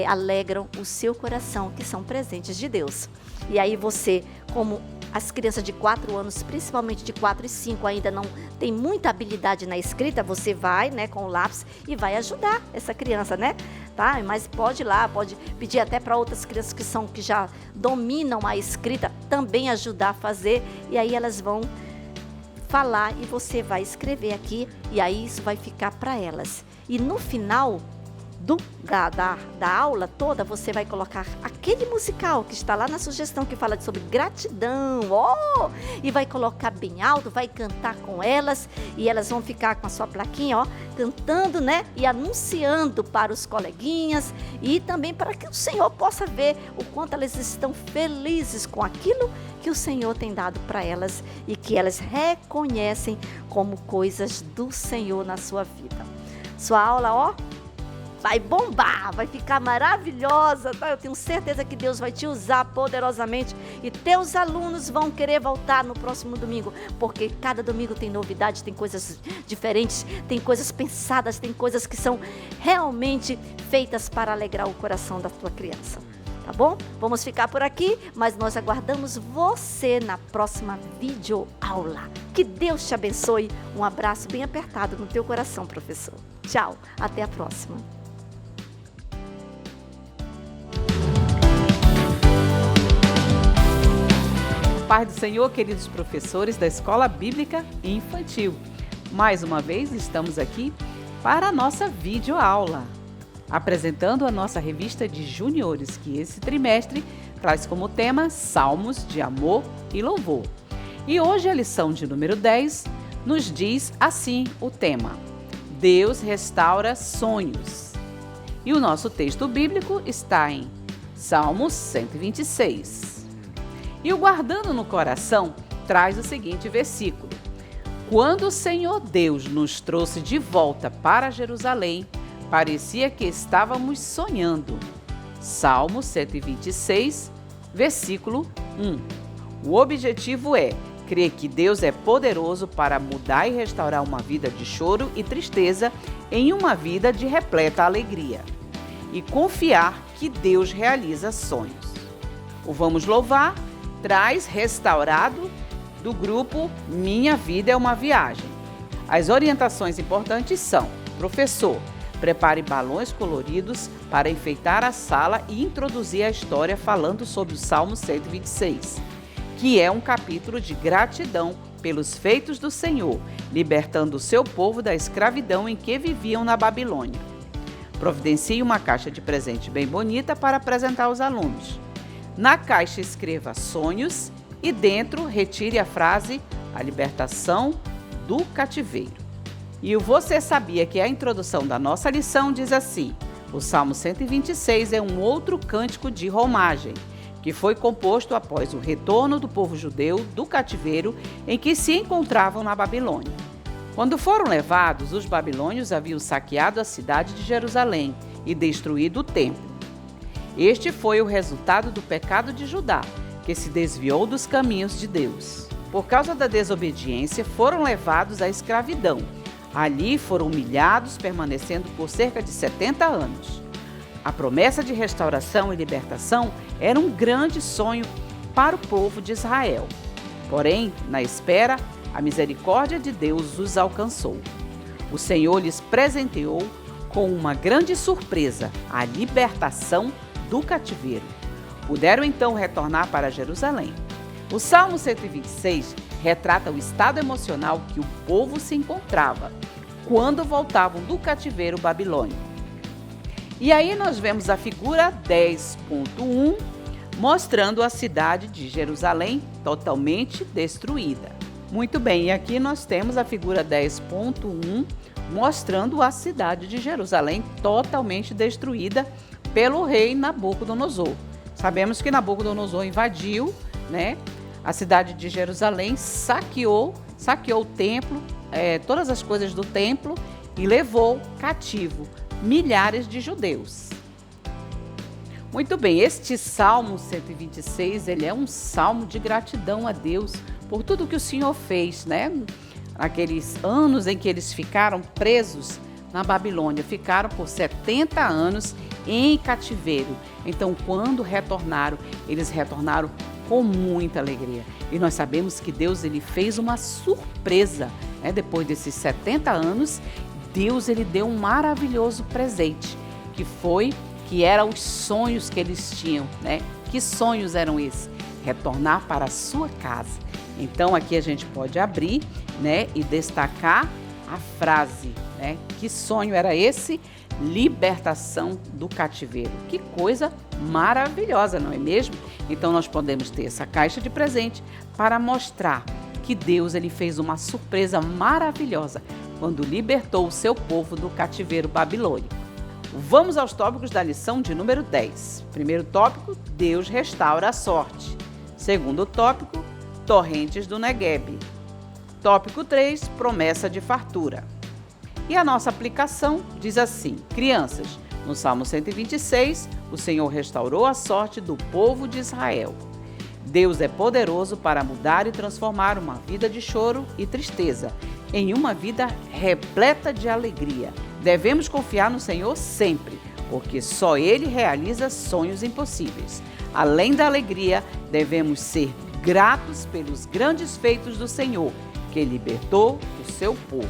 alegram o seu coração, que são presentes de Deus. E aí você, como as crianças de 4 anos, principalmente de 4 e 5, ainda não tem muita habilidade na escrita, você vai, né, com o lápis e vai ajudar essa criança, né? Tá? Mas pode pedir até para outras crianças que já dominam a escrita também ajudar a fazer, e aí elas vão falar e você vai escrever aqui, e aí isso vai ficar para elas. E no final da aula toda, você vai colocar aquele musical que está lá na sugestão que fala sobre gratidão, e vai colocar bem alto, vai cantar com elas e elas vão ficar com a sua plaquinha, cantando, né? E anunciando para os coleguinhas e também para que o Senhor possa ver o quanto elas estão felizes com aquilo que o Senhor tem dado para elas e que elas reconhecem como coisas do Senhor na sua vida. Sua aula, vai bombar, vai ficar maravilhosa, tá? Eu tenho certeza que Deus vai te usar poderosamente e teus alunos vão querer voltar no próximo domingo, porque cada domingo tem novidade, tem coisas diferentes, tem coisas pensadas, tem coisas que são realmente feitas para alegrar o coração da tua criança. Tá bom? Vamos ficar por aqui, mas nós aguardamos você na próxima videoaula. Que Deus te abençoe. Um abraço bem apertado no teu coração, professor. Tchau, até a próxima. Paz do Senhor, queridos professores da Escola Bíblica Infantil. Mais uma vez estamos aqui para a nossa videoaula, apresentando a nossa revista de juniores, que esse trimestre traz como tema Salmos de Amor e Louvor. E hoje a lição de número 10 nos diz assim o tema: Deus restaura sonhos. E o nosso texto bíblico está em Salmos 126. E o Guardando no Coração traz o seguinte versículo: Quando o Senhor Deus nos trouxe de volta para Jerusalém, parecia que estávamos sonhando. Salmo 126, versículo 1. O objetivo é crer que Deus é poderoso para mudar e restaurar uma vida de choro e tristeza em uma vida de repleta alegria. E confiar que Deus realiza sonhos. O Vamos Louvar traz Restaurado do grupo Minha Vida é uma Viagem. As orientações importantes são: professor, prepare balões coloridos para enfeitar a sala e introduzir a história falando sobre o Salmo 126, que é um capítulo de gratidão pelos feitos do Senhor, libertando o seu povo da escravidão em que viviam na Babilônia. Providencie uma caixa de presente bem bonita para apresentar aos alunos. Na caixa escreva sonhos e dentro retire a frase A Libertação do Cativeiro. E o Você Sabia que a introdução da nossa lição diz assim: o Salmo 126 é um outro cântico de romagem, que foi composto após o retorno do povo judeu do cativeiro em que se encontravam na Babilônia. Quando foram levados, os babilônios haviam saqueado a cidade de Jerusalém e destruído o templo. Este foi o resultado do pecado de Judá, que se desviou dos caminhos de Deus. Por causa da desobediência, foram levados à escravidão. Ali foram humilhados, permanecendo por cerca de 70 anos. A promessa de restauração e libertação era um grande sonho para o povo de Israel. Porém, na espera, a misericórdia de Deus os alcançou. O Senhor lhes presenteou com uma grande surpresa, a libertação do cativeiro. Puderam então retornar para Jerusalém. O Salmo 126 retrata o estado emocional que o povo se encontrava quando voltavam do cativeiro babilônico. E aí nós vemos a figura 10.1 mostrando a cidade de Jerusalém totalmente destruída. Muito bem, e aqui nós temos a figura 10.1 mostrando a cidade de Jerusalém totalmente destruída pelo rei Nabucodonosor. Sabemos que Nabucodonosor invadiu, a cidade de Jerusalém, saqueou o templo, todas as coisas do templo e levou cativo milhares de judeus. Muito bem, este Salmo 126, ele é um salmo de gratidão a Deus por tudo que o Senhor fez, Naqueles anos em que eles ficaram presos na Babilônia, ficaram por 70 anos em cativeiro. Então, quando retornaram, eles retornaram com muita alegria. E nós sabemos que Deus ele fez uma surpresa, depois desses 70 anos, Deus ele deu um maravilhoso presente, que eram os sonhos que eles tinham, Que sonhos eram esses? Retornar para a sua casa. Então, aqui a gente pode abrir, e destacar a frase, né? Que sonho era esse? Libertação do cativeiro. Que coisa maravilhosa, não é mesmo? Então nós podemos ter essa caixa de presente para mostrar que Deus ele fez uma surpresa maravilhosa quando libertou o seu povo do cativeiro babilônico. Vamos aos tópicos da lição de número 10. Primeiro tópico, Deus restaura a sorte. Segundo tópico, torrentes do Neguebe. Tópico 3, promessa de fartura. E a nossa aplicação diz assim: crianças, no Salmo 126, o Senhor restaurou a sorte do povo de Israel. Deus é poderoso para mudar e transformar uma vida de choro e tristeza em uma vida repleta de alegria. Devemos confiar no Senhor sempre, porque só Ele realiza sonhos impossíveis. Além da alegria, devemos ser gratos pelos grandes feitos do Senhor, que libertou o seu povo.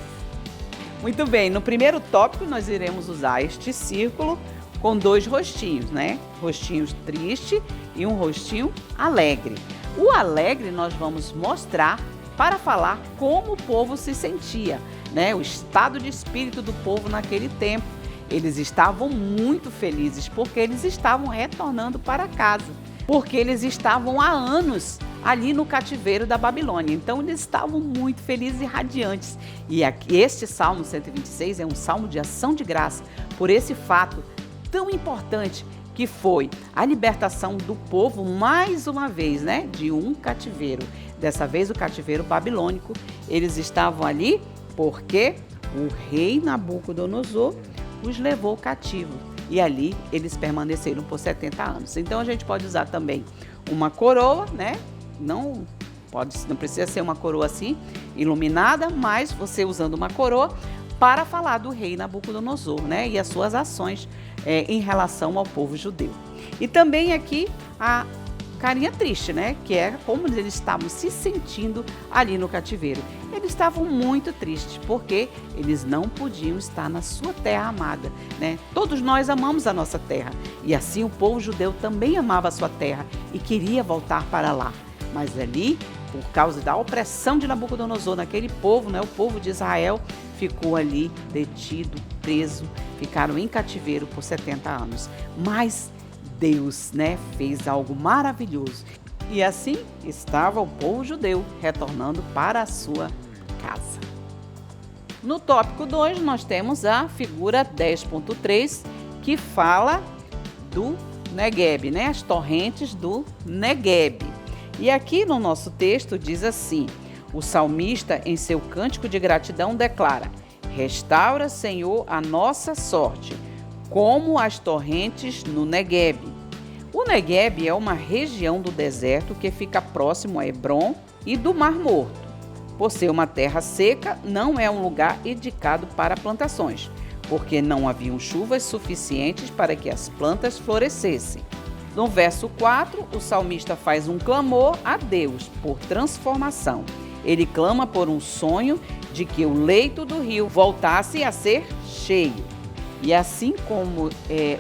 Muito bem, no primeiro tópico nós iremos usar este círculo com 2 rostinhos, né? Rostinhos triste e um rostinho alegre. O alegre nós vamos mostrar para falar como o povo se sentia, né? O estado de espírito do povo naquele tempo. Eles estavam muito felizes porque eles estavam retornando para casa, porque eles estavam há anos ali no cativeiro da Babilônia. Então eles estavam muito felizes e radiantes. E aqui, este Salmo 126 é um salmo de ação de graça por esse fato tão importante que foi a libertação do povo mais uma vez, né, de um cativeiro. Dessa vez o cativeiro babilônico. Eles estavam ali porque o rei Nabucodonosor os levou cativo. E ali eles permaneceram por 70 anos. Então a gente pode usar também uma coroa, né? Não precisa ser uma coroa assim, iluminada, mas você usando uma coroa para falar do rei Nabucodonosor, né? E as suas ações em relação ao povo judeu. E também aqui a carinha triste, né? Que é como eles estavam se sentindo ali no cativeiro. Eles estavam muito tristes, porque eles não podiam estar na sua terra amada, né? Todos nós amamos a nossa terra, e assim o povo judeu também amava a sua terra e queria voltar para lá. Mas ali, por causa da opressão de Nabucodonosor naquele povo, né? O povo de Israel ficou ali detido, preso, ficaram em cativeiro por 70 anos. Mas Deus, né, fez algo maravilhoso. E assim estava o povo judeu retornando para a sua casa. No tópico 2, nós temos a figura 10.3, que fala do Neguebe, né? As torrentes do Neguebe. E aqui no nosso texto diz assim: o salmista, em seu cântico de gratidão, declara: restaura, Senhor, a nossa sorte, como as torrentes no Neguebe. O Neguebe é uma região do deserto que fica próximo a Hebrom e do Mar Morto. Por ser uma terra seca, não é um lugar indicado para plantações, porque não haviam chuvas suficientes para que as plantas florescessem. No verso 4, o salmista faz um clamor a Deus por transformação. Ele clama por um sonho de que o leito do rio voltasse a ser cheio. E assim como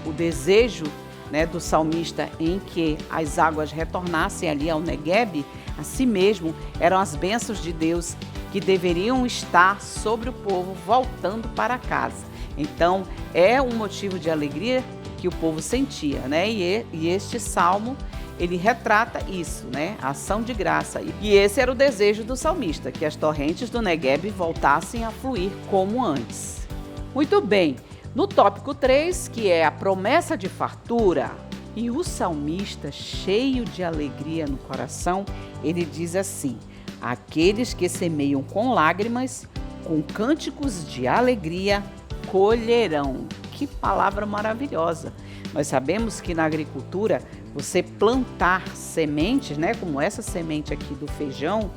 o desejo, né, do salmista em que as águas retornassem ali ao Neguebe, assim mesmo eram as bênçãos de Deus que deveriam estar sobre o povo voltando para casa. Então é um motivo de alegria que o povo sentia, né? E este salmo ele retrata isso, né? A ação de graça. E esse era o desejo do salmista, que as torrentes do Neguebe voltassem a fluir como antes. Muito bem. No tópico 3, que é a promessa de fartura, e o salmista, cheio de alegria no coração, ele diz assim: aqueles que semeiam com lágrimas, com cânticos de alegria, colherão. Que palavra maravilhosa! Nós sabemos que na agricultura, você plantar sementes, né, como essa semente aqui do feijão,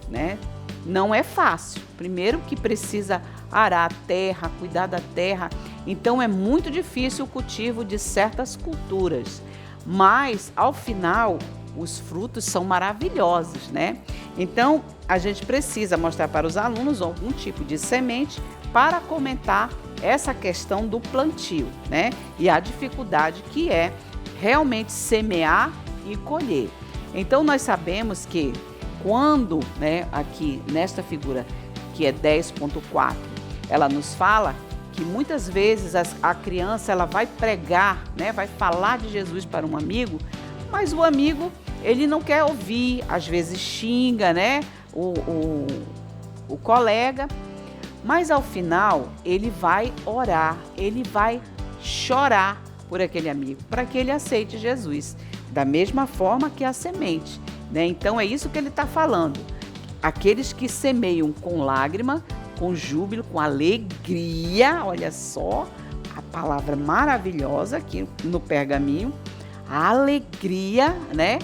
né, não é fácil. Primeiro que precisa arar a terra, cuidar da terra. Então é muito difícil o cultivo de certas culturas. Mas ao final os frutos são maravilhosos, né? Então a gente precisa mostrar para os alunos algum tipo de semente para comentar essa questão do plantio, né? E a dificuldade que é realmente semear e colher. Então nós sabemos que quando, né, aqui nesta figura que é 10.4, ela nos fala que muitas vezes a criança ela vai pregar, né, vai falar de Jesus para um amigo, mas o amigo ele não quer ouvir, às vezes xinga, né, o colega, mas ao final ele vai orar, ele vai chorar por aquele amigo, para que ele aceite Jesus, da mesma forma que a semente, né? Então é isso que ele está falando. Aqueles que semeiam com lágrima, com júbilo, com alegria, olha só a palavra maravilhosa aqui no pergaminho, a alegria, né,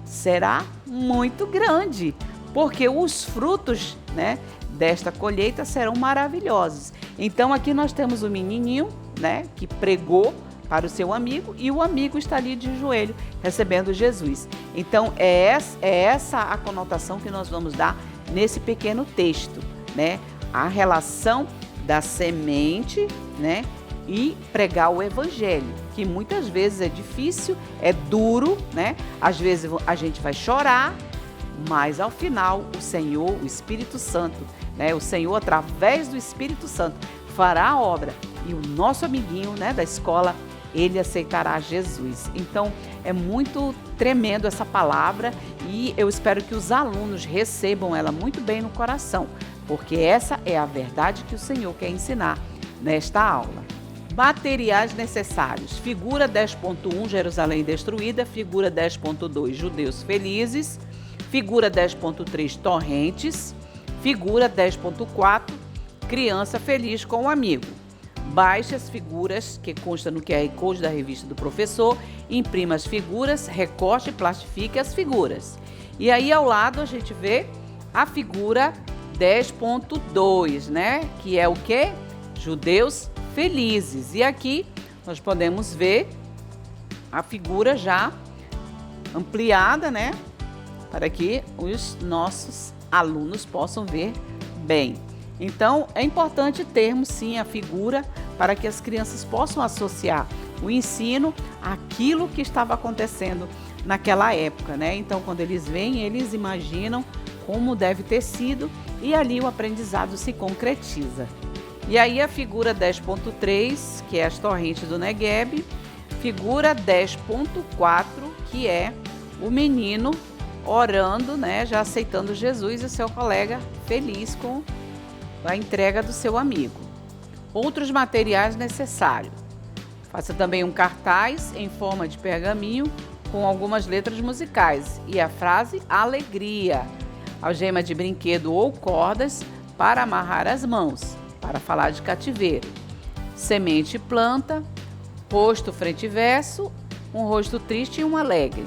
será muito grande, porque os frutos, né, desta colheita serão maravilhosos. Então aqui nós temos o menininho, né, que pregou para o seu amigo e o amigo está ali de joelho recebendo Jesus. Então é essa a conotação que nós vamos dar nesse pequeno texto, né? A relação da semente, né, e pregar o evangelho, que muitas vezes é difícil, é duro, né? Às vezes a gente vai chorar, mas ao final o Senhor, o Espírito Santo, né, o Senhor através do Espírito Santo fará a obra e o nosso amiguinho, né, da escola, ele aceitará Jesus. Então é muito tremendo essa palavra e eu espero que os alunos recebam ela muito bem no coração, porque essa é a verdade que o Senhor quer ensinar nesta aula. Materiais necessários. Figura 10.1, Jerusalém destruída. Figura 10.2, judeus felizes. Figura 10.3, torrentes. Figura 10.4, criança feliz com o amigo. Baixe as figuras que consta no QR Code da revista do professor, imprima as figuras, recorte e plastifique as figuras. E aí ao lado a gente vê a figura 10.2, né? Que é o quê? Judeus felizes. E aqui nós podemos ver a figura já ampliada, né? Para que os nossos alunos possam ver bem. Então, é importante termos sim a figura para que as crianças possam associar o ensino àquilo que estava acontecendo naquela época, né? Então, quando eles veem, eles imaginam como deve ter sido e ali o aprendizado se concretiza. E aí a figura 10.3, que é as torrentes do Negueb, figura 10.4, que é o menino orando, né, já aceitando Jesus e seu colega feliz com a entrega do seu amigo. Outros materiais necessários. Faça também um cartaz em forma de pergaminho com algumas letras musicais e a frase alegria, algema de brinquedo ou cordas para amarrar as mãos, para falar de cativeiro, semente e planta, rosto frente e verso, um rosto triste e um alegre.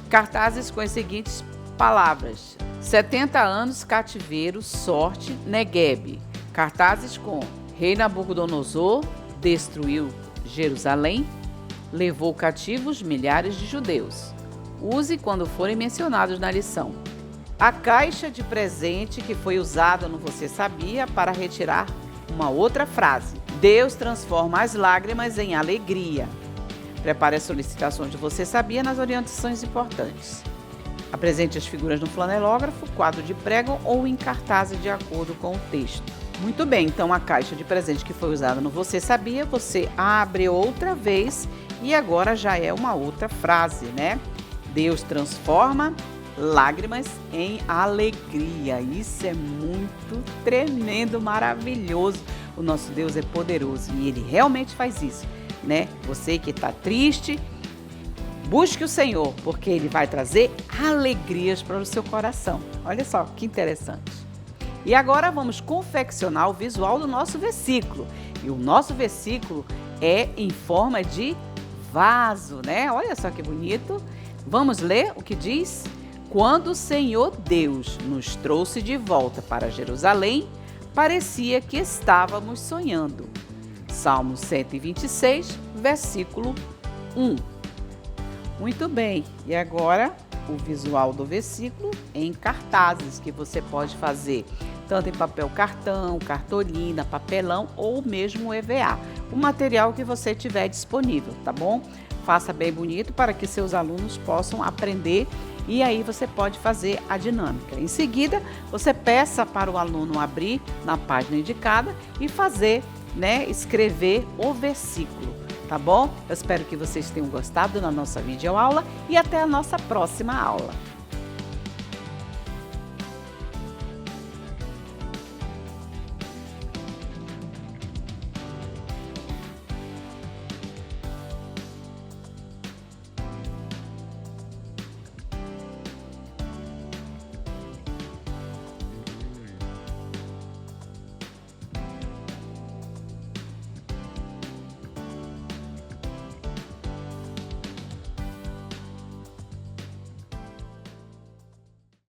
Cartazes com as seguintes palavras: 70 anos, cativeiro, sorte, Negueb. Cartazes com Rei Nabucodonosor destruiu Jerusalém, levou cativos milhares de judeus. Use quando forem mencionados na lição. A caixa de presente que foi usada no Você Sabia para retirar uma outra frase. Deus transforma as lágrimas em alegria. Prepare as solicitações de Você Sabia nas orientações importantes. Apresente as figuras no flanelógrafo, quadro de prego ou em cartazes de acordo com o texto. Muito bem, então a caixa de presente que foi usada no Você Sabia, você abre outra vez e agora já é uma outra frase, né? Deus transforma lágrimas em alegria. Isso é muito tremendo, maravilhoso. O nosso Deus é poderoso e Ele realmente faz isso, né? Você que está triste, busque o Senhor, porque Ele vai trazer alegrias para o seu coração. Olha só que interessante. E agora vamos confeccionar o visual do nosso versículo. E o nosso versículo é em forma de vaso, né? Olha só que bonito. Vamos ler o que diz? Quando o Senhor Deus nos trouxe de volta para Jerusalém, parecia que estávamos sonhando. Salmo 126, versículo 1. Muito bem, e agora o visual do versículo em cartazes que você pode fazer, tanto em papel cartão, cartolina, papelão ou mesmo EVA, o material que você tiver disponível, tá bom? Faça bem bonito para que seus alunos possam aprender e aí você pode fazer a dinâmica. Em seguida, você peça para o aluno abrir na página indicada e fazer, escrever o versículo, tá bom? Eu espero que vocês tenham gostado da nossa videoaula e até a nossa próxima aula.